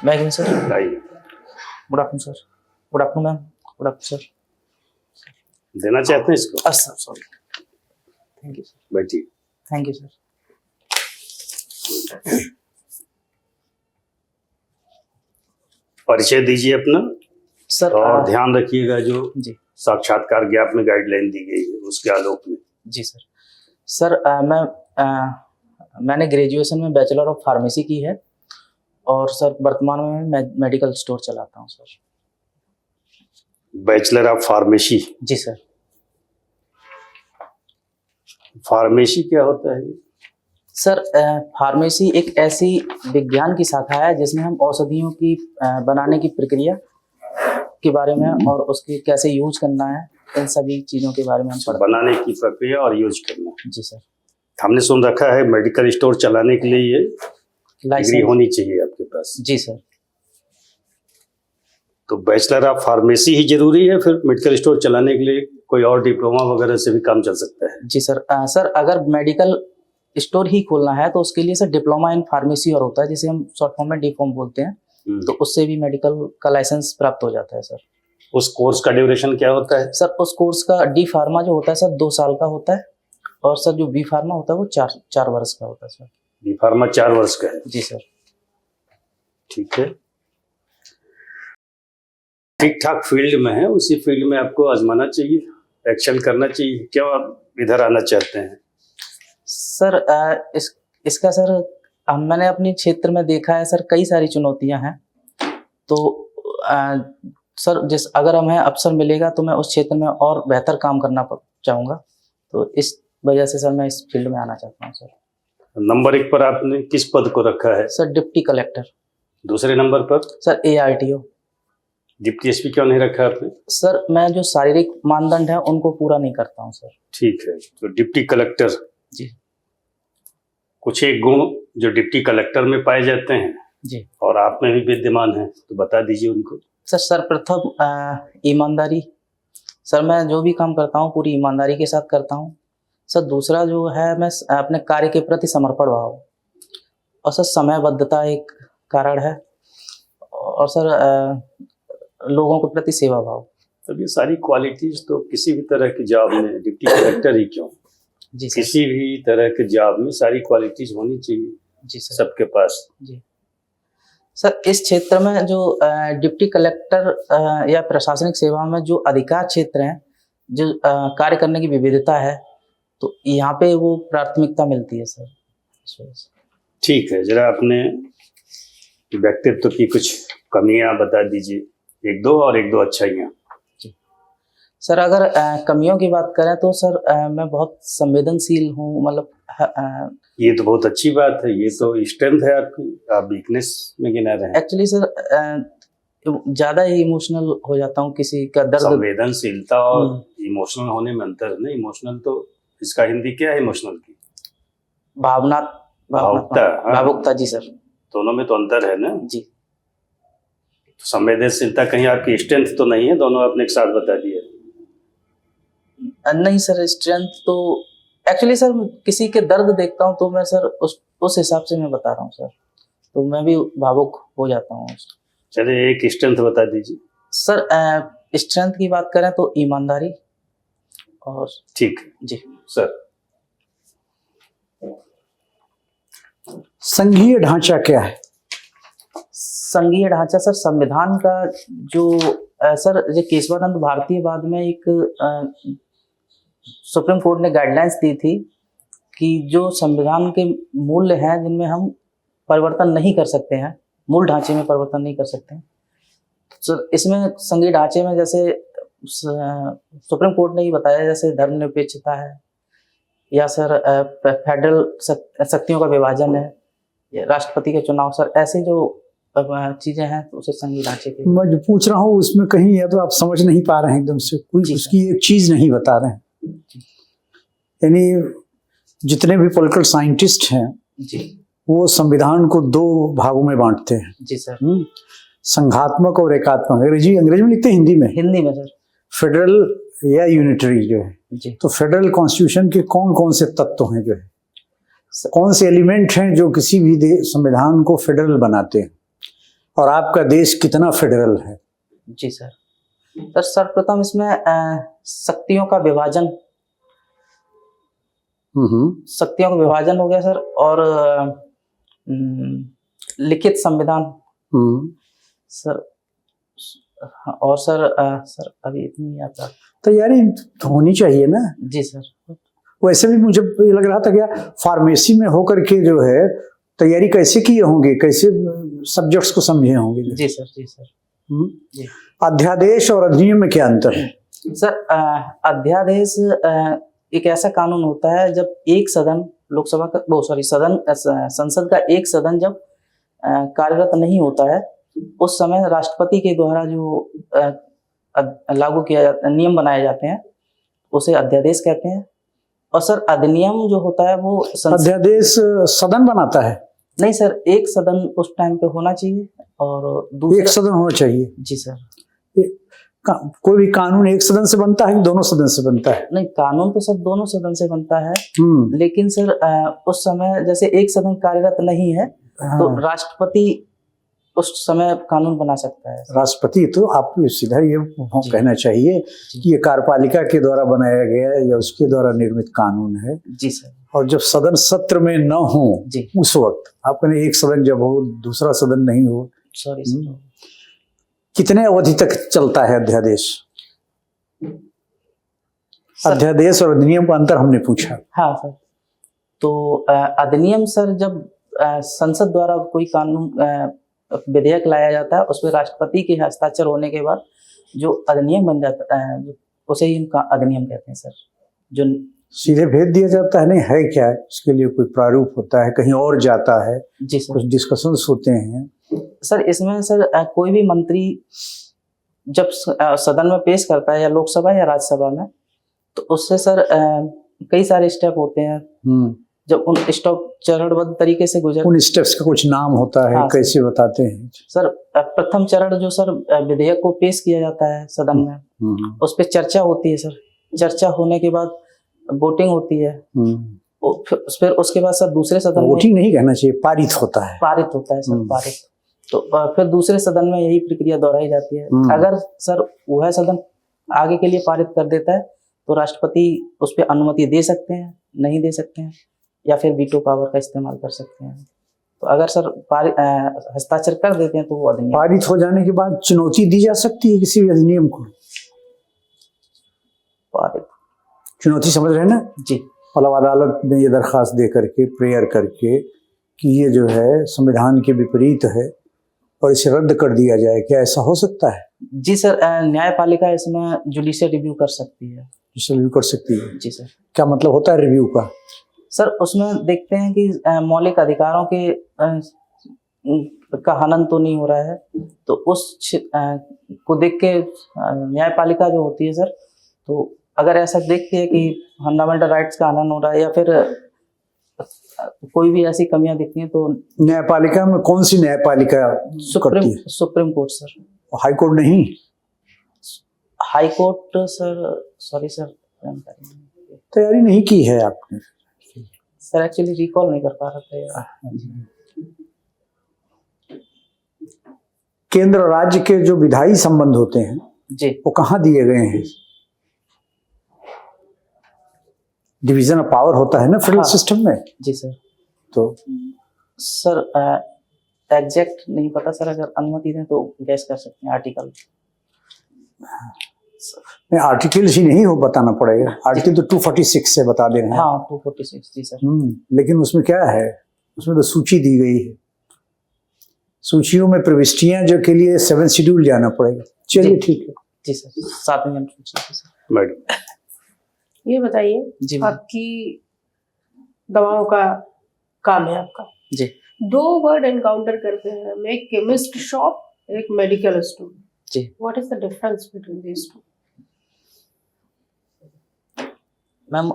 मैं again sir. आइए, good afternoon sir. Good afternoon ma'am. Good afternoon sir. देना चाहते हैं इसको? Sir sorry. Thank you sir. बैठिए। Thank you sir. परिचय दीजिए अपना सर और ध्यान रखिएगा जो जी साक्षात्कार ज्ञाप में गाइडलाइन दी गई है उसके आलोक में। जी सर। सर मैंने ग्रेजुएशन में बैचलर ऑफ फार्मेसी की है और सर वर्तमान में मैं मेडिकल स्टोर चलाता हूँ सर। Bachelor of pharmacy. जी सर। फार्मेसी क्या होता है? सर फार्मेसी एक ऐसी विज्ञान की शाखा है जिसमें हम औषधियों की बनाने की प्रक्रिया के बारे में और उसकी कैसे यूज करना है, इन सभी चीज़ों के बारे में हम पढ़ते हैं। बनाने की प्रक्रिया और यूज करना। जी सर। हमने सुन रखा है मेडिकल स्टोर चलाने के लिए ये डिग्री लाइसेंस होनी चाहिए आपके पास। जी सर। तो बैचलर ऑफ फार्मेसी ही जरूरी है, फिर मेडिकल स्टोर चलाने के लिए कोई और डिप्लोमा वगैरह से भी काम चल सकता है? जी सर। सर अगर मेडिकल स्टोर ही खोलना है तो उसके लिए सर डिप्लोमा इन फार्मेसी और होता है, जिसे हम शॉर्ट फॉर्म में डीफॉर्म बोलते हैं, तो उससे भी मेडिकल का लाइसेंस प्राप्त हो जाता है सर। उस कोर्स का ड्यूरेशन क्या होता है? सर उस कोर्स का डी फार्मा जो होता है सर 2 साल का होता है और सर जो बी फार्मा होता है वो 4 वर्ष का होता है सर। बी फार्मा 4 वर्ष का है? जी सर। ठीक है, ठीक ठाक फील्ड में है, उसी फील्ड में आपको आजमाना चाहिए, एक्शन करना चाहिए। क्यों आप इधर आना चाहते हैं? सर इसका सर मैंने अपने क्षेत्र में देखा है सर, कई सारी चुनौतियां हैं, तो सर अगर हमें अवसर मिलेगा तो मैं उस क्षेत्र में और बेहतर काम करना चाहूँगा, तो इस वजह से सर मैं इस फील्ड में आना चाहता हूँ सर। नंबर 1 पर आपने किस पद को रखा है? Sir deputy collector. दूसरे नंबर पर? Sir ARTO। डिप्टी एसपी क्यों नहीं रखा आपने? सर मैं जो शारीरिक मानदंड है उनको पूरा नहीं करता हूँ सर। ठीक है, तो डिप्टी कलेक्टर। जी। कुछ एक गुण जो डिप्टी कलेक्टर में पाए जाते हैं जी और आप में भी विद्यमान है, तो बता दीजिए उनको। सर सर्वप्रथम ईमानदारी। सर मैं जो भी काम करता हूँ पूरी ईमानदारी के साथ करता हूँ। सर दूसरा जो है मैं अपने कार्य के प्रति समर्पण भाव, और सर समयबद्धता एक कारण है, और सर लोगों के प्रति सेवा भाव। तब ये सारी क्वालिटीज तो किसी भी तरह की जॉब में, डिप्टी कलेक्टर ही क्यों, जी सर, किसी भी तरह के जॉब में सारी क्वालिटीज होनी चाहिए जी सर, सबके पास। जी सर। इस क्षेत्र में जो डिप्टी कलेक्टर या प्रशासनिक सेवा में जो अधिकार क्षेत्र हैं, जो कार्य करने की विविधता है, तो यहाँ पे वो प्राथमिकता मिलती है सर। ठीक है, जरा अपने व्यक्तित्व की कुछ कमियां बता दीजिए, 1-2 और 1-2 अच्छाइयां। सर अगर कमियों की बात करें तो सर मैं बहुत संवेदनशील हूँ, मतलब ये तो बहुत अच्छी बात है, ये तो स्ट्रेंथ है आपकी, आप वीकनेस में गिना रहे हैं। एक्चुअली सर ज़्यादा ही इमोशनल हो जाता हूँ, किसी का दर्द। संवेदनशीलता और इमोशनल होने में अंतर है ना। इमोशनल तो इसका हिंदी क्या है इमोशनल की? भावुकता। जी सर, दोनों में तो अंतर है ना जी। तो संवेदनशीलता कहीं आपकी स्ट्रेंथ तो नहीं है? दोनों आपने एक साथ बता दिए। नहीं सर, स्ट्रेंथ तो एक्चुअली सर किसी के दर्द देखता हूँ तो मैं सर उस हिसाब से मैं बता रहा हूँ सर, तो मैं भी भावुक हो जाता हूँ। चलिए एक स्ट्रेंथ बता दीजिए। सर स्ट्रेंथ की बात करें तो ईमानदारी और। ठीक जी सर। संघीय ढांचा क्या है? संघीय ढांचा सर संविधान का जो सर जो केशवानंद भारती बाद में एक सुप्रीम कोर्ट ने गाइडलाइंस दी थी कि जो संविधान के मूल्य हैं जिनमें हम परिवर्तन नहीं कर सकते हैं, मूल ढांचे में परिवर्तन नहीं कर सकते हैं, सर इसमें संघीय ढांचे में जैसे सुप्रीम कोर्ट ने ही बताया, जैसे धर्मनिरपेक्षता है, या सर फेडरल शक्तियों का विभाजन है, या राष्ट्रपति के चुनाव, सर ऐसे जो चीजें हैं तो उसे संघीय ढांचे के। मैं जो पूछ रहा हूँ उसमें कहीं या तो आप समझ नहीं पा रहे हैं एकदम से, कोई उसकी एक चीज नहीं बता रहे हैं। यानी जितने भी पॉलिटिकल साइंटिस्ट हैं जी, वो संविधान को 2 भागों में बांटते हैं। जी सर। संघात्मक और एकात्मक। अंग्रेजी में लिखते हैं, हिंदी में सर फेडरल या यूनिटरी जो है जी। तो फेडरल कॉन्स्टिट्यूशन के कौन कौन से तत्व हैं, जो है कौन से एलिमेंट हैं जो किसी भी संविधान को फेडरल बनाते हैं? और आपका देश कितना फेडरल है? जी सर। सर सर्वप्रथम इसमें शक्तियों का विभाजन हो गया सर, और लिखित संविधान सर। और सर सर अभी इतनी आता तैयारी तो होनी चाहिए ना। जी सर। वैसे भी मुझे ये लग रहा था क्या फार्मेसी में होकर के जो है तैयारी कैसे किए होंगे, कैसे सब्जेक्ट्स को समझे होंगे? जी सर। जी सर। जी। अध्यादेश और अधिनियम में क्या अंतर है? सर अध्यादेश एक ऐसा कानून होता है जब एक सदन लोकसभा का संसद का एक सदन जब कार्यरत नहीं होता है, उस समय राष्ट्रपति के द्वारा जो लागू किया जाता नियम बनाए जाते हैं उसे अध्यादेश कहते हैं। और सर अधिनियम जो होता है वो अध्यादेश सदन बनाता है? नहीं सर, एक सदन उस टाइम पे होना चाहिए और दूसरा एक सदन होना चाहिए। जी सर। कोई भी कानून एक सदन से बनता है कि दोनों सदन से बनता है? नहीं, कानून तो सर दोनों सदन से बनता है, लेकिन सर उस समय जैसे एक सदन कार्यरत नहीं है तो राष्ट्रपति उस समय कानून बना सकता है। राष्ट्रपति तो आपको सीधा ये कहना चाहिए कि ये कार्यपालिका के द्वारा बनाया गया या उसके द्वारा निर्मित कानून है। जी सर। और जब सदन सत्र में न हो उस वक्त आप कहने एक सदन जब हो दूसरा सदन नहीं हो। Sorry sir. कितने अवधि तक चलता है अध्यादेश? अध्यादेश और अधिनियम का अंतर हमने पूछा। हाँ सर। तो अधिनियम सर जब संसद द्वारा कोई कानून विधेयक लाया जाता है, उसमें राष्ट्रपति के हस्ताक्षर होने के बाद जो अधिनियम बन जाता है उसे ही अधिनियम कहते हैं सर। जो सीधे भेज दिया जाता है? नहीं है क्या इसके लिए कोई प्रारूप होता है, कहीं और जाता है? जी सर। कुछ डिस्कशंस होते हैं सर इसमें सर कोई भी मंत्री जब सदन में पेश करता है या लोकसभा या राज्यसभा में, तो उससे सर कई सारे स्टेप होते हैं। जब उन स्टेप चरणबद्ध तरीके से गुजर, उन स्टेप्स का कुछ नाम होता है। हाँ, कैसे बताते हैं सर? प्रथम चरण जो सर विधेयक को पेश किया जाता है सदन में, उस पर चर्चा होती है सर। चर्चा होने के बाद वोटिंग होती है, फिर उसके बाद सर दूसरे सदन वोटिंग नहीं कहना चाहिए, पारित होता है। पारित होता है सर, पारित। तो फिर दूसरे सदन में यही प्रक्रिया दोहराई जाती है। अगर सर वह सदन आगे के लिए पारित कर देता है तो राष्ट्रपति उस पर अनुमति दे सकते हैं, नहीं दे सकते हैं, या फिर वीटो पावर का इस्तेमाल कर सकते हैं। तो अगर सर हस्ताक्षर कर देते हैं तो वो अधिनियम पारित हो जाने के बाद चुनौती दी जा सकती है किसी भी अधिनियम को? पारित चुनौती समझ रहे हैं ना जी? मतलब अदालत में ये दरखास्त दे करके, प्रेयर करके कि ये जो है संविधान के विपरीत है और इसे रद्द कर दिया जाए, क्या ऐसा हो सकता है? जी सर, न्यायपालिका इसमें जुडिशियल रिव्यू कर सकती है। जुडिशियल रिव्यू कर सकती है? जी सर। क्या मतलब होता है रिव्यू का? सर उसमें देखते हैं कि मौलिक अधिकारों के का हनन तो नहीं हो रहा है, तो उस को देख के न्यायपालिका जो होती है सर, तो अगर ऐसा देखती है कि फंडामेंटल राइट्स का हनन हो रहा है या फिर कोई भी ऐसी कमियां दिखती हैं तो न्यायपालिका में कौन सी न्यायपालिका करती है? Supreme Court sir. High Court नहीं? High Court sir, sorry sir, तैयारी नहीं की है आपने सर? एक्चुअली रिकॉल नहीं कर पा रहा था यार। केंद्र और राज्य के जो विधायी संबंध होते हैं जी, वो कहाँ दिए गए हैं? डिवीजन ऑफ पावर होता है ना फेडरल सिस्टम में। जी सर। तो सर एग्जैक्ट नहीं पता सर, अगर अनुमति दें तो गैस कर सकते हैं आर्टिकल। आर्टिकल ही नहीं हो बताना पड़ेगा, आर्टिकल तो 246 से बता दे रहे हैं। हाँ 246 जी सर। लेकिन उसमें क्या है, उसमें तो सूची दी गई है, सूचियों में प्रविष्टियां जो के लिए 7 शेड्यूल जाना पड़ेगा। चलिए ठीक है जी सर, 7 नियम सूची सर। मैडम ये बताइए, आपकी दवाओं का काम है आपका जी, 2 वर्ड एनकाउंटर करते हैं, एक केमिस्ट शॉप, एक मेडिकल स्टोर जी। What is the difference between these two? Ma'am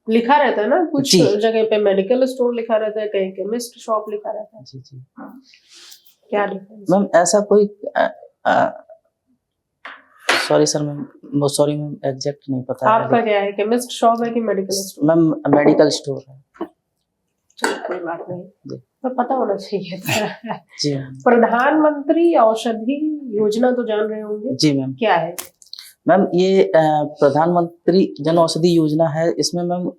लिखा रहता है ना कुछ जगह पे मेडिकल स्टोर लिखा रहता है, कहीं केमिस्ट शॉप लिखा रहता है। जी जी। क्या डिफरेंस? मैम ऐसा कोई sorry sir ma'am, sorry ma'am, exact नहीं पता। आपका क्या है, केमिस्ट शॉप है कि medical store? Ma'am medical store है। चलो कोई बात नहीं। पर पता होना चाहिए था। जी मैम। प्रधानमंत्री औषधि योजना तो जान रहे होंगे, जी मैम। क्या है? मैम ये प्रधानमंत्री जन औषधि योजना है। इसमें मैम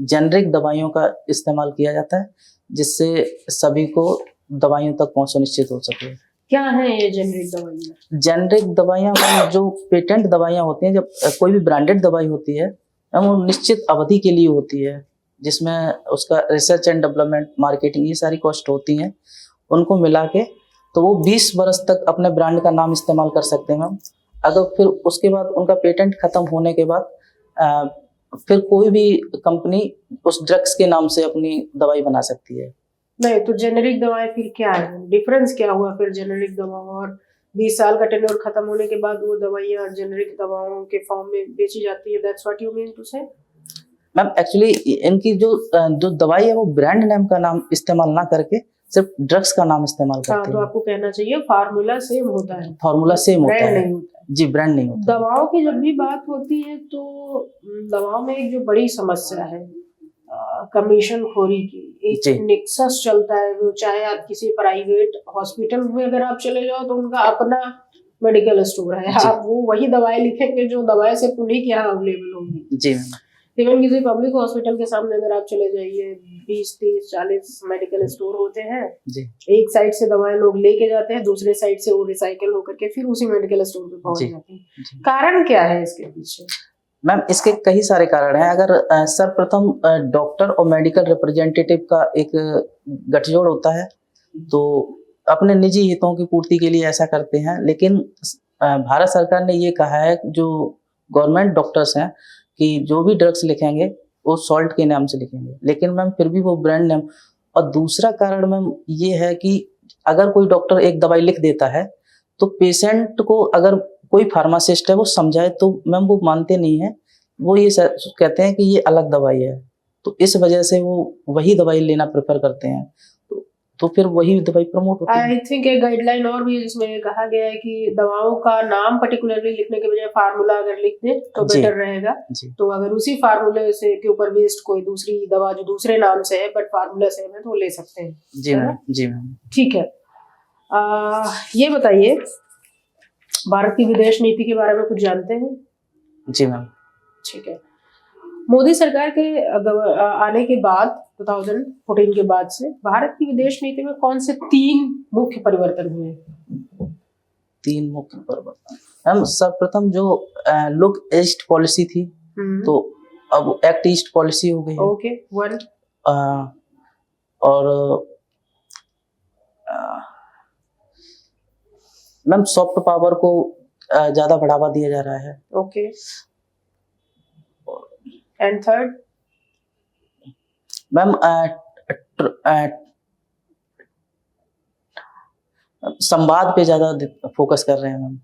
जेनरिक दवाइयों का इस्तेमाल किया जाता है, जिससे सभी को दवाइयों तक पहुंच सुनिश्चित हो सके। क्या है ये जेनरिक दवाइयाँ? जेनरिक दवाइयाँ मैम जो पेटेंट दवाइयाँ होती हैं, जब कोई भी ब्रांडेड दवाई होती है मैम वो निश्चित अवधि के लिए होती है, जिसमें उसका रिसर्च एंड डेवलपमेंट, मार्केटिंग, ये सारी कॉस्ट होती हैं। उनको मिला के तो वो 20 वर्ष तक अपने ब्रांड का नाम इस्तेमाल कर सकते हैं मैम। अगर फिर उसके बाद उनका पेटेंट खत्म होने के बाद फिर कोई भी कंपनी उस ड्रग्स के नाम से अपनी दवाई बना सकती है। नहीं तो जेनेरिक दवाएं फिर क्या है, डिफरेंस क्या हुआ फिर जेनेरिक दवाओं और 20 साल का टेन्योर खत्म होने के बाद वो दवाइयाँ जेनेरिक दवाओं के फॉर्म में बेची जाती है? That's what you mean to say? Ma'am actually इनकी जो दवाई है वो ब्रांड नेम का नाम इस्तेमाल ना करके सिर्फ ड्रग्स का नाम इस्तेमाल हाँ, करते तो हैं। आपको कहना चाहिए फार्मूला सेम होता है, फॉर्मूला सेम होता ब्रांड है। नहीं होता है। जी, ब्रांड नहीं होता। दवाओं की जब भी बात होती है तो दवाओं में एक जो बड़ी समस्या है कमीशन खोरी की, जी। एक नेक्सस चलता है। वो चाहे आप किसी प्राइवेट हॉस्पिटल में अगर आप चले जाओ तो उनका अपना मेडिकल स्टोर है, जी। आप वो वही दवाई लिखेंगे जो दवाई से उन्हीं के यहाँ अवेलेबल होगी। जी मैम। इवन किसी पब्लिक हॉस्पिटल के सामने अगर आप चले जाइए 20, 30, 40 मेडिकल स्टोर होते हैं। जी। एक साइड से दवाएं लोग लेके जाते हैं, दूसरे साइड से वो रिसाइकल होकर के फिर उसी मेडिकल स्टोर पे पहुंच जी। जाती है। जी। कारण क्या है इसके पीछे? मैम इसके कई सारे कारण हैं। अगर सर्वप्रथम डॉक्टर और मेडिकल रिप्रेजेंटेटिव का एक गठजोड़ होता है तो अपने निजी हितों की पूर्ति के लिए ऐसा करते हैं, लेकिन भारत सरकार ने ये कहा है जो गवर्नमेंट डॉक्टर्स हैं कि जो भी ड्रग्स लिखेंगे वो सॉल्ट के नाम से लिखेंगे, लेकिन मैम फिर भी वो ब्रांड नेम। और दूसरा कारण मैम ये है कि अगर कोई डॉक्टर एक दवाई लिख देता है तो पेशेंट को अगर कोई फार्मासिस्ट है वो समझाए तो मैम वो मानते नहीं है, वो ये कहते हैं कि ये अलग दवाई है, तो इस वजह से वो वही दवाई लेना प्रेफर करते हैं, तो फिर वही दवाई प्रमोट होती है। आई थिंक एक गाइडलाइन और भी है जिसमें ये कहा गया है कि दवाओं का नाम पर्टिकुलरली लिखने के बजाय फार्मूला अगर लिख दे तो जी। बेटर रहेगा। जी। तो अगर उसी फार्मूले से के ऊपर बेस्ड कोई दूसरी दवा जो दूसरे नाम से है बट फार्मूला सेम है तो वो ले सकते हैं। जी मैम। जी मैम। ठीक है। ये बताइए, भारत की विदेश नीति के बारे में कुछ जानते हैं? जी मैम। ठीक है। मोदी सरकार के आने के बाद 2014 के बाद से भारत की विदेश नीति में कौन से 3 मुख्य परिवर्तन हुए? 3 मुख्य परिवर्तन मैम, सर्वप्रथम जो लुक ईस्ट पॉलिसी थी तो अब एक्ट ईस्ट पॉलिसी हो गई है। ओके, 1 और मैम सॉफ्ट पावर को ज्यादा बढ़ावा दिया जा रहा है। Okay, and 3rd? मैम संवाद पे ज्यादा फोकस कर रहे हैं मैम।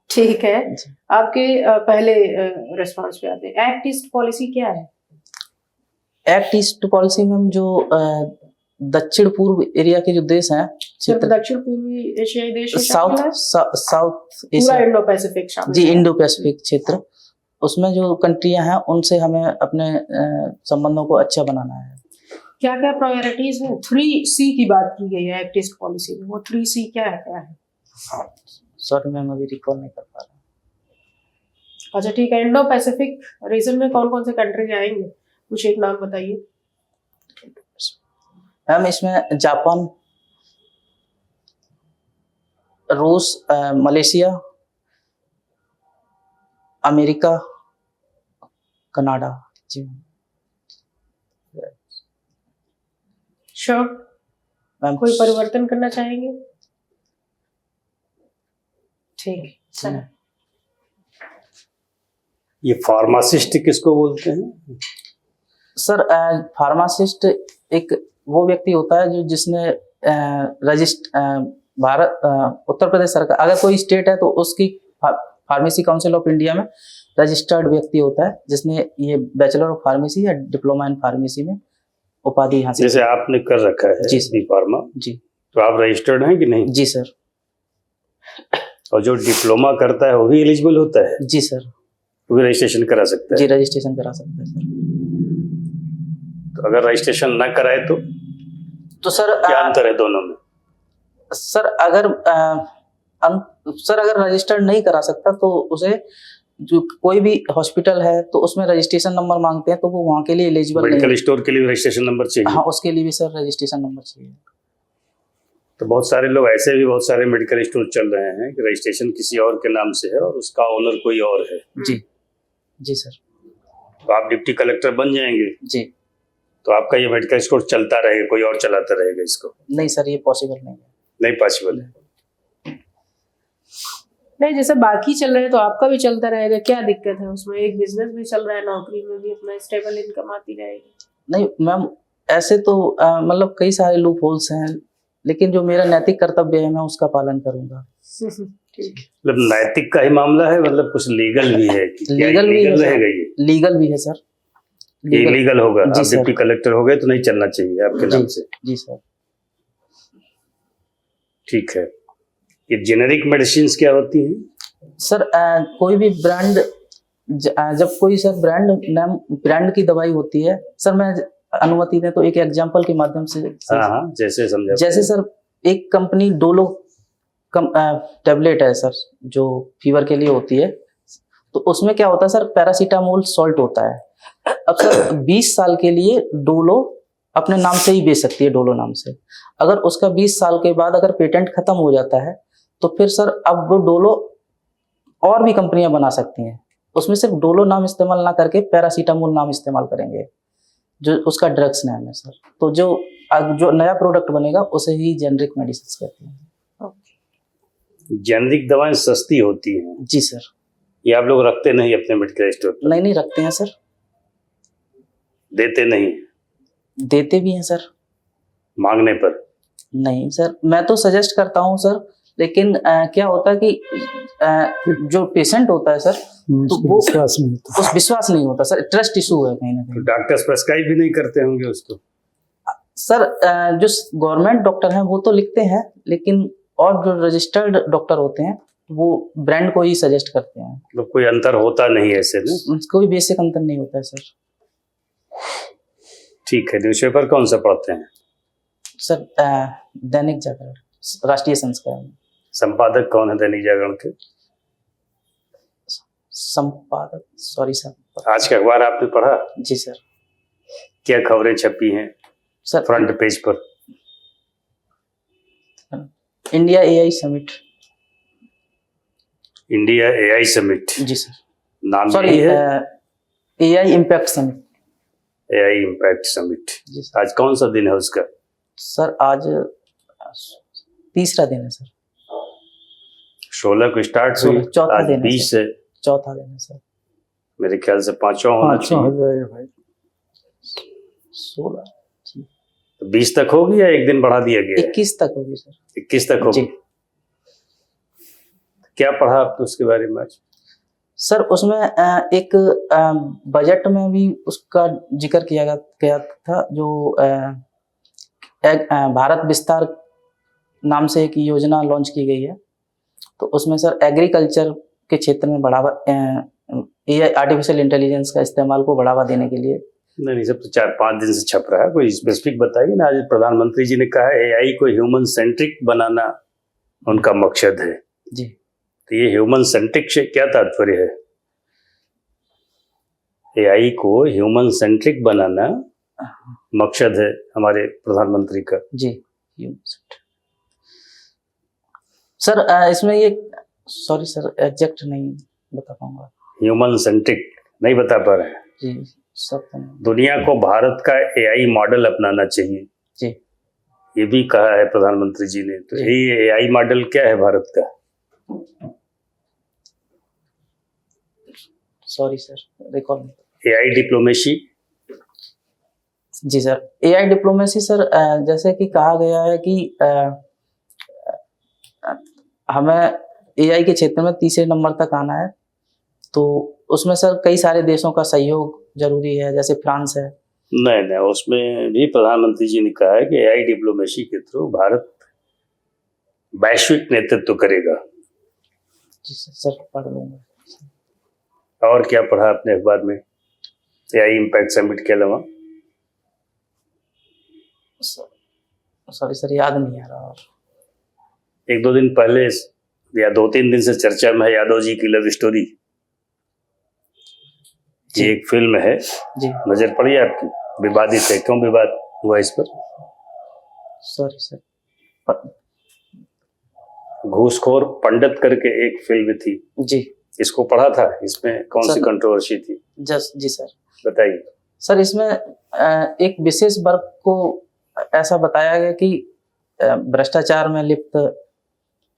ठीक है। जी। आपके पहले रिस्पांस पे आते हैं। एक्ट ईस्ट पॉलिसी क्या है? एक्ट ईस्ट पॉलिसी मैम जो दक्षिण पूर्व एरिया के जो देश हैं, सिर्फ दक्षिण पूर्वी एशियाई देश साउथ पूरा एशिया, इंडो पैसिफिक शामिल जी है। इंडो पैसिफिक क्षेत्र, उसमें जो कंट्रियां हैं उनसे हमें अपने संबंधों को अच्छा बनाना है। क्या क्या प्रायोरिटीज हैं? 3C की बात की गई है एक्ट ईस्ट पॉलिसी में, वो 3C क्या है? सॉरी मैम अभी रिकॉल नहीं कर पा रहा। अच्छा ठीक है। इंडो पैसिफिक रीजन में कौन कौन से कंट्री आएंगे, कुछ एक नाम बताइए। मैम इसमें जापान, रूस, मलेशिया, अमेरिका, कनाडा। जी श्योर? मैम कोई परिवर्तन करना चाहेंगे? ठीक है। ये फार्मासिस्ट किसको बोलते हैं? सर फार्मासिस्ट एक वो व्यक्ति होता है जो जिसने भारत उत्तर प्रदेश सरकार, अगर कोई स्टेट है तो उसकी फार्मेसी काउंसिल ऑफ इंडिया में रजिस्टर्ड व्यक्ति होता है जिसने ये बैचलर ऑफ फार्मेसी या डिप्लोमा इन फार्मेसी में उपाधि हासिल। जैसे आपने कर रखा है जी बी फार्मा, जी। तो आप रजिस्टर्ड हैं कि नहीं? जी सर। और जो डिप्लोमा करता है वो भी एलिजिबल होता है? जी सर। वो भी रजिस्ट्रेशन करा सकता है? जी रजिस्ट्रेशन करा सकते हैं सर। तो अगर रजिस्ट्रेशन न कराए तो सर क्या अंतर है दोनों में? सर अगर रजिस्टर्ड नहीं करा सकता तो उसे जो कोई भी हॉस्पिटल है तो उसमें रजिस्ट्रेशन नंबर मांगते हैं, तो वो वहाँ के लिए एलिजिबल नहीं मेडिकल है। स्टोर के लिए रजिस्ट्रेशन नंबर चाहिए? हाँ, उसके लिए भी सर रजिस्ट्रेशन नंबर चाहिए। तो बहुत सारे लोग ऐसे भी बहुत सारे मेडिकल स्टोर चल रहे हैं कि रजिस्ट्रेशन किसी और के नाम से है और उसका ओनर कोई और है। जी जी सर। तो आप डिप्टी कलेक्टर बन जाएंगे जी तो आपका ये मेडिकल स्टोर चलता रहेगा, कोई और चलाता रहेगा इसको? नहीं सर, ये पॉसिबल नहीं है। नहीं पॉसिबल है। नहीं, जैसे बाकी चल रहे हैं तो आपका भी चलता रहेगा, क्या दिक्कत है उसमें? एक बिजनेस भी चल रहा है, नौकरी में भी अपना स्टेबल इनकम आती रहेगी। नहीं मैम, ऐसे तो मतलब कई सारे लूप होल्स हैं, लेकिन जो मेरा नैतिक कर्तव्य है मैं उसका पालन करूंगा। ठीक। मतलब नैतिक का ही मामला है, मतलब कुछ लीगल भी है कि क्या लीगल भी है लीगल सर। रहेगा? ये लीगल भी है सर। इलीगल होगा? जी आप सर। डिप्टी कलेक्टर हो गए तो नहीं चलना चाहिए आपके नाम से? जी सर। ठीक है। ये जेनेरिक मेडिसिन क्या होती हैं? सर कोई भी ब्रांड जब कोई सर ब्रांड की दवाई होती है सर, मैं अनुमति दें तो एक एग्जांपल के माध्यम से हाँ हाँ, जैसे समझा। जैसे सर एक कंपनी डोलो टेबलेट है सर, जो फीवर के लिए होती है, तो उसमें क्या होता है सर, पैरासीटामोल सॉल्ट होता है। अब सर 20 साल के लिए डोलो अपने नाम से ही बेच सकती है, डोलो नाम से। अगर उसका 20 साल के बाद अगर पेटेंट खत्म हो जाता है तो फिर सर अब वो डोलो और भी कंपनियां बना सकती हैं, उसमें सिर्फ डोलो नाम इस्तेमाल ना करके पैरासीटामोल नाम इस्तेमाल करेंगे, जो उसका ड्रग्स नाम है सर। तो जो नया प्रोडक्ट बनेगा उसे ही जेनरिक मेडिसिन कहते हैं। जेनेरिक दवाएं सस्ती होती हैं? जी सर। ये आप लोग रखते नहीं अपने मेडिकल स्टोर पर? नहीं रखते हैं सर। देते नहीं? देते भी हैं सर। मांगने पर? नहीं सर, मैं तो सजेस्ट करता हूँ सर, लेकिन क्या होता है कि जो पेशेंट होता है सर, तो वो विश्वास नहीं होता। उस विश्वास नहीं होता सर, ट्रस्ट इशू है कहीं ना तो कहीं। डॉक्टर्स प्रेस्क्राइब भी नहीं करते होंगे उसको? सर जो गवर्नमेंट डॉक्टर हैं वो तो लिखते हैं, लेकिन और जो रजिस्टर्ड डॉक्टर होते हैं वो ब्रांड को ही सजेस्ट करते हैं। तो कोई अंतर होता नहीं ऐसे में? कोई बेसिक अंतर नहीं होता है सर। ठीक है। न्यूज़पेपर कौन सा पढ़ते हैं? सर दैनिक जागरण, राष्ट्रीय संस्करण। संपादक कौन है दैनिक जागरण के? संपादक, सॉरी सर। आज का अखबार आपने पढ़ा? जी सर। क्या खबरें छपी हैं सर फ्रंट पेज पर? India AI summit. India AI summit? जी सर। नाम सॉरी, यही है? AI impact summit. AI impact summit. जी सर। आज कौन सा दिन है उसका? सर आज तीसरा दिन है सर। 16 को स्टार्ट हुई, चौथा आज दिन है 20 है। चौथा दिन है सर। मेरे ख्याल से पांचवा होना 500 हो चाहिए। जाएगा भाई। 16 तो 20 तक होगी या एक दिन बढ़ा दिया गया है? 21 तक होगी सर। 21 तक होगी। जी क्या पढ़ा आपने उसके बारे में आज? सर उसमें एक बजट में भी उसका जिक्र किया गया था, जो भारत विस्तार नाम से एक योजना लॉन्च की गई है। तो उसमें सर एग्रीकल्चर के क्षेत्र में बढ़ावा, एआई आर्टिफिशियल इंटेलिजेंस का इस्तेमाल को बढ़ावा देने के लिए। नहीं सब तो 4-5 दिन से छप रहा है, कोई स्पेसिफिक बताइए ना। आज प्रधानमंत्री जी ने कहा है एआई को ह्यूमन सेंट्रिक बनाना उनका मकसद है। जी। तो ये ह्यूमन सेंट्रिक से क्या तात्पर्य है? एआई को ह्यूमन सेंट्रिक बनाना मकसद है हमारे प्रधानमंत्री का। जी सर, इसमें ये, सॉरी सर एग्जैक्ट नहीं बता पाऊंगा। ह्यूमन सेंट्रिक नहीं बता पा रहे हैं? जी सब तो नहीं। दुनिया को भारत का एआई मॉडल अपनाना चाहिए, जी ये भी कहा है प्रधानमंत्री जी ने। तो ये एआई मॉडल क्या है भारत का? Sorry sir, recall. AI diplomacy? जी सर, एआई डिप्लोमेसी सर, जैसे कि कहा गया है कि हमें एआई के क्षेत्र में तीसरे नंबर तक आना है, तो उसमें सर कई सारे देशों का सहयोग जरूरी है, जैसे फ्रांस है। नहीं, उसमें भी प्रधानमंत्री जी ने कहा है कि एआई डिप्लोमेसी के थ्रू भारत वैश्विक नेतृत्व करेगा। जी सर पढ़ लूंगा। और क्या पढ़ा आपने अखबार में एआई इम्पैक्ट समिट के अलावा? सॉरी सर, याद नहीं आ रहा। और 1-2 दिन पहले या 2-3 दिन से चर्चा में है यादव जी की लव स्टोरी। ये एक फिल्म है, जी नजर पड़ी है आपकी? विवादित है, क्यों विवाद हुआ इस पर? सॉरी सर, घूसखोर पंडित करके एक फिल्म थी, जी इसको पढ़ा था? इसमें कौन सी सर। कंट्रोवर्सी थी, जी सर। बताइए। सर इसमें एक विशेष वर्ग को ऐसा बताया गया कि भ्रष्टाचार में लिप्त,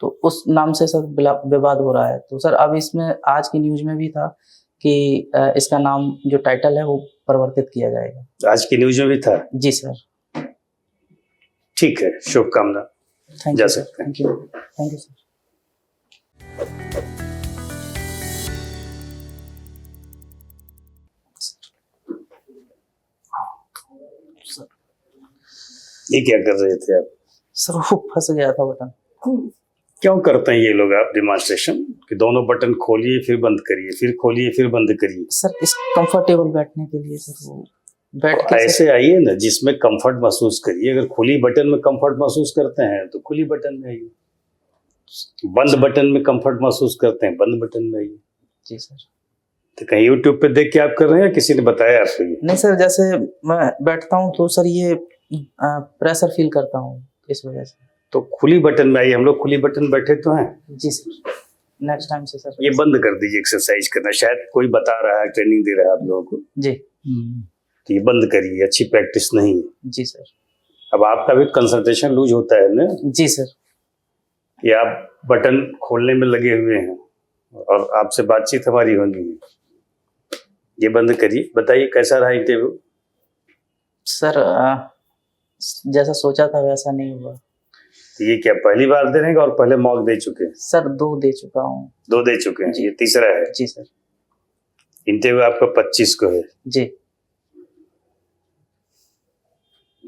तो उस नाम से सर विवाद हो रहा है। तो सर अब इसमें आज की न्यूज में भी था कि इसका नाम जो टाइटल है वो परिवर्तित किया जाएगा। आज की न्यूज में भी था? जी सर। ठीक है, शुभकामना। थैंक जा यू सर। सकते हैं। Thank you sir. ये क्या कर रहे थे आप? सर वो फंस गया था बटन। क्यों करते हैं ये लोग आप डिमॉन्स्ट्रेशन कि दोनों बटन खोलिए फिर बंद करिए, फिर खोलिए फिर बंद करिए? सर इस कंफर्टेबल बैठने के लिए सर, वो बैठ तो के ऐसे आइए ना जिसमें कंफर्ट महसूस करिए। अगर खुली बटन में कंफर्ट महसूस करते हैं तो खुली बटन में आइए, बंद बटन में कंफर्ट महसूस करते हैं बंद बटन में आइए। जी सर। तो कहीं यूट्यूब पे देख के आप कर रहे हैं या किसी ने बताया आपको ये? नहीं सर, जैसे मैं बैठता हूँ तो सर ये प्रेशर फील करता हूँ, इस वजह से। तो खुली बटन में आइए, हम लोग खुली बटन बैठे तो हैं। जी सर, नेक्स्ट टाइम से सर। ये बंद कर दीजिए एक्सरसाइज करना, शायद कोई बता रहा है, ट्रेनिंग दे रहा है आप लोगों को, जी तो ये बंद करिए, अच्छी प्रैक्टिस नहीं है। जी सर। अब आपका भी कंसंट्रेशन लूज होता है ना जी सर। कि आप बटन खोलने में लगे हुए हैं और आपसे बातचीत हमारी होनी है। ये बंद करिए। बताइए कैसा रहा इंटरव्यू? सर जैसा सोचा था वैसा नहीं हुआ। तो ये क्या पहली बार दे रहे हैं और पहले मॉक दे चुके हैं? सर 2 दे चुका हूँ। 2 दे चुके हैं, ये तीसरा है। जी सर। इंटरव्यू आपका 25 को है। जी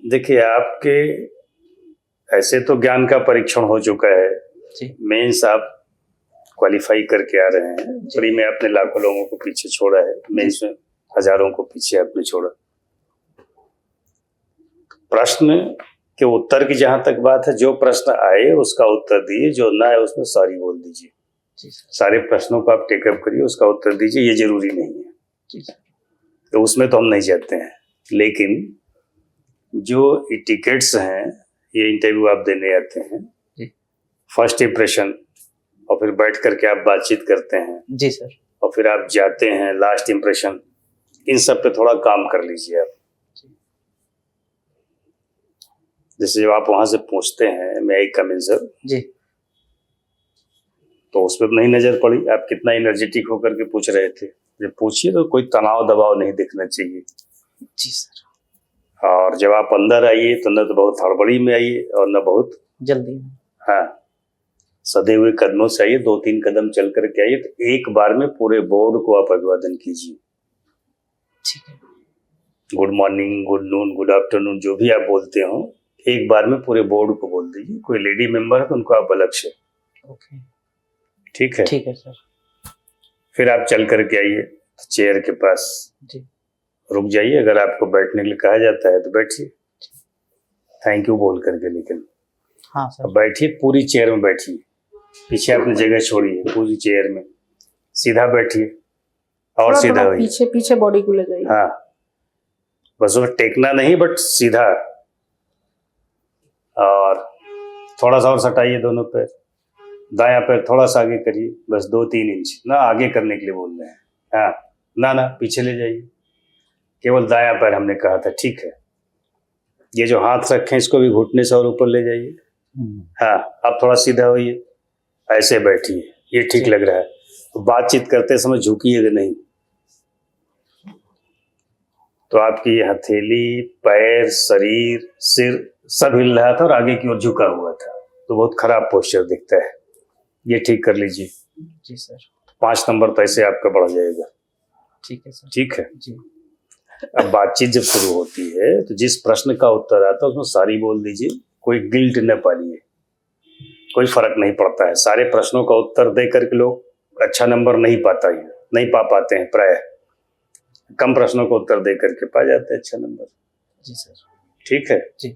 देखिए आपके ऐसे तो ज्ञान का परीक्षण हो चुका है, जी मेंस आप क्वालिफाई करके आ रहे हैं। प्री में आपने लाखों लोगों को पीछे छोड़ा है, मेंस में हजारों को पीछे आपने छोड़ा। प्रश्न के उत्तर की जहां तक बात है, जो प्रश्न आए उसका उत्तर दिए, जो ना आए उसमें सॉरी बोल दीजिए। जी सर। सारे प्रश्नों को आप टेकअप करिए, उसका उत्तर दीजिए, ये जरूरी नहीं है। जी सर। तो उसमें तो हम नहीं जाते हैं, लेकिन जो टिकट्स हैं, ये इंटरव्यू आप देने आते हैं, फर्स्ट इंप्रेशन, और फिर बैठ करके आप बातचीत करते हैं, जी सर। और फिर आप जाते हैं लास्ट इंप्रेशन, इन सब पे थोड़ा काम कर लीजिए आप। जैसे जब आप वहां से पूछते हैं मैं आई कम इन सर, जी तो उस पर नहीं नजर पड़ी, आप कितना एनर्जेटिक होकर के पूछ रहे थे। जब पूछिए तो कोई तनाव दबाव नहीं दिखना चाहिए। जी सर। और जब आप अंदर आइए तो न तो बहुत हड़बड़ी में आइए और न बहुत जल्दी में। हाँ, सधे हुए कदमों से आइए, 2-3 कदम चल करके आइए, तो एक बार में पूरे बोर्ड को आप अभिवादन कीजिए। ठीक है। Good morning, good noon, good afternoon, जो भी आप बोलते हो, एक बार में पूरे बोर्ड को बोल दीजिए। कोई लेडी मेंबर है तो उनको आप अलग से। ओके, ठीक है। ठीक है सर। फिर आप चल करके आइए चेयर के पास, जी रुक जाइए। अगर आपको बैठने के लिए कहा जाता है तो बैठिए, थैंक यू बोल करके। लेकिन हाँ सर। अब बैठिए, पूरी चेयर में बैठिए, पीछे अपनी जगह छोड़िए, पूरी चेयर में सीधा बैठिए और थोड़ा सीधा होइए। पीछे पीछे बॉडी को ले जाइए। हाँ, बस वो टेकना नहीं, बट सीधा। और थोड़ा सा और सटाइए दोनों पैर, दायां पैर थोड़ा सा आगे करिए, बस 2-3 इंच ना आगे करने के लिए बोल रहे हैं। हाँ, ना पीछे ले जाइए, केवल दायां पैर हमने कहा था। ठीक है, ये जो हाथ रखे इसको भी घुटने से और ऊपर ले जाइए। हाँ, अब थोड़ा सीधा होइए, ऐसे बैठिए, ये ठीक लग रहा है। तो बातचीत करते समय झुकिएगा नहीं, तो आपकी ये हथेली, पैर, शरीर, सिर सब हिल रहा था और आगे की ओर झुका हुआ था, तो बहुत खराब पोस्चर दिखता है। ये ठीक कर लीजिए। जी सर। 5 नंबर तो ऐसे आपका बढ़ जाएगा। ठीक है सर। ठीक है। जी। अब बातचीत जब शुरू होती है तो जिस प्रश्न का उत्तर आता है उसमें सारी बोल दीजिए, कोई गिल्ट न पालिए, कोई फर्क नहीं पड़ता है। सारे प्रश्नों का उत्तर दे करके लोग अच्छा नंबर नहीं पा पाते हैं, प्राय कम प्रश्नों का उत्तर दे करके पा जाते हैं अच्छा नंबर। जी सर। ठीक है जी।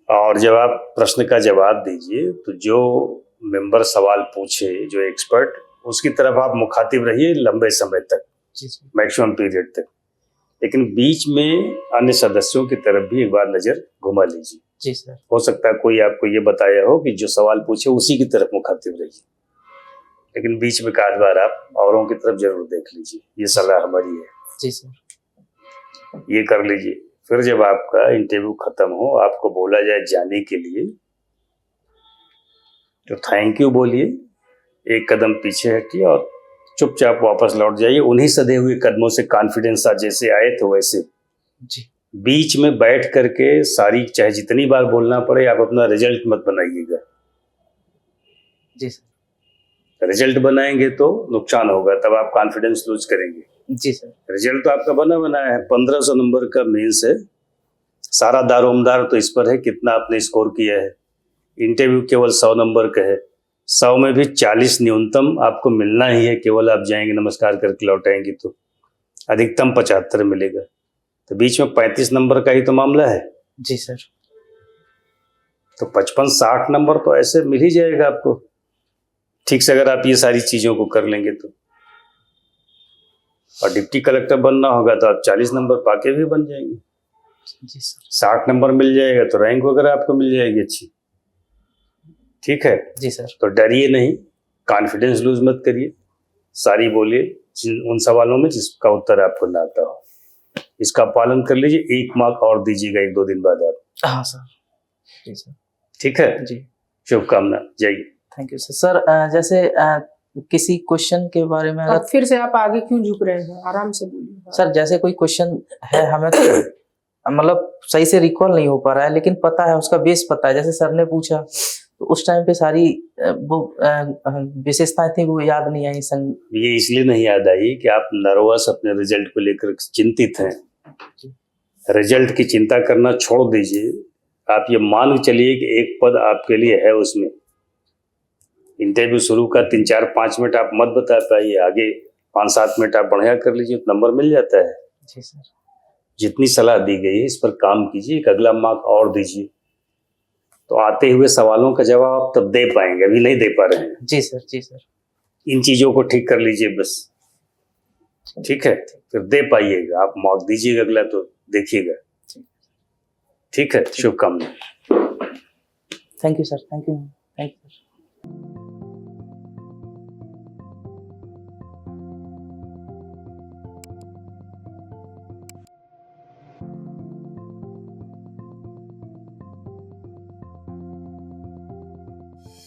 और जब आप प्रश्न का जवाब दीजिए तो जो मेंबर सवाल पूछे, जो एक्सपर्ट, उसकी तरफ आप मुखातिब रहिए लंबे समय तक, जी सर। मैक्सिमम पीरियड तक। लेकिन बीच में अन्य सदस्यों की तरफ भी एक बार नजर घुमा लीजिए। जी सर। हो सकता है कोई आपको ये बताया हो कि जो सवाल पूछे उसी की तरफ मुखातिब रहिए, लेकिन बीच में एक बार आप औरों की तरफ जरूर देख लीजिए। ये सलाह हमारी है। जी सर। ये कर लीजिए। फिर जब आपका इंटरव्यू खत्म हो, आपको बोला जाए जाने के लिए, तो थैंक यू बोलिए, एक कदम पीछे हटिए और चुपचाप वापस लौट जाइए। उन्हीं सधे हुए कदमों से कॉन्फिडेंस सा जैसे आए थे वैसे। जी। बीच में बैठ करके सारी, चाहे जितनी बार बोलना पड़े, आप अपना रिजल्ट मत बनाइएगा। जी सर। रिजल्ट बनाएंगे तो नुकसान होगा, तब आप कॉन्फिडेंस लूज करेंगे। जी सर। रिजल्ट तो आपका बना बनाया है, 1500 नंबर का मेंस है। सारा दारोमदार तो इस पर है कितना आपने स्कोर किया है। इंटरव्यू केवल 100 नंबर का है। 100 में भी 40 न्यूनतम आपको मिलना ही है। केवल आप जाएंगे नमस्कार करके लौटाएंगे तो अधिकतम 75 मिलेगा। तो बीच में 35 नंबर का ही तो मामला है। जी सर। तो 55-60 नंबर तो ऐसे मिल ही जाएगा आपको, ठीक से, अगर आप ये सारी चीजों को कर लेंगे तो। और डिप्टी कलेक्टर बनना होगा तो आप 40 नंबर पाके भी बन जाएंगे। जी सर। 60 नंबर मिल जाएगा तो रैंक वगैरह आपको मिल जाएगी अच्छी। ठीक है। जी सर। तो डरिए नहीं, कॉन्फिडेंस लूज मत करिए, सारी बोलिए उन सवालों में जिसका उत्तर आपको ना आता हो। इसका पालन कर लीजिए। 1 मार्क और दीजिएगा 1-2 दिन बाद आप। हाँ सर। जी सर। ठीक है जी। शुभकामना, जाइए। Thank you sir. सर जैसे किसी क्वेश्चन के बारे में अब अगर, फिर से आप आगे क्यों झुक रहे हैं? आराम से बोलिए सर जैसे कोई क्वेश्चन है, हमें तो मतलब सही से रिकॉल नहीं हो पा रहा है, लेकिन पता है, उसका बेस पता है। जैसे सर ने पूछा तो उस टाइम पे सारी वो विशेषताएं थी वो याद नहीं आई। ये इसलिए नहीं याद आई कि आप नर्वस, अपने रिजल्ट को लेकर चिंतित हैं। रिजल्ट की चिंता करना छोड़ दीजिए। आप ये मान के चलिए कि एक पद आपके लिए है उसमें। इंटरव्यू शुरू का 3-4-5 मिनट आप मत बता पाइए, आगे 5-7 मिनट आप बढ़िया कर लीजिए, तो नंबर मिल जाता है। जी सर। जितनी सलाह दी गई है इस पर काम कीजिए, एक अगला मार्क और दीजिए, तो आते हुए सवालों का जवाब आप तब दे पाएंगे, अभी नहीं दे पा रहे हैं। जी सर। जी सर। इन चीजों को ठीक कर लीजिए बस। ठीक है, फिर दे पाइएगा, आप मार्क दीजिएगा अगला तो देखिएगा। ठीक है, शुभकामनाएं। Thank you sir. Thank you.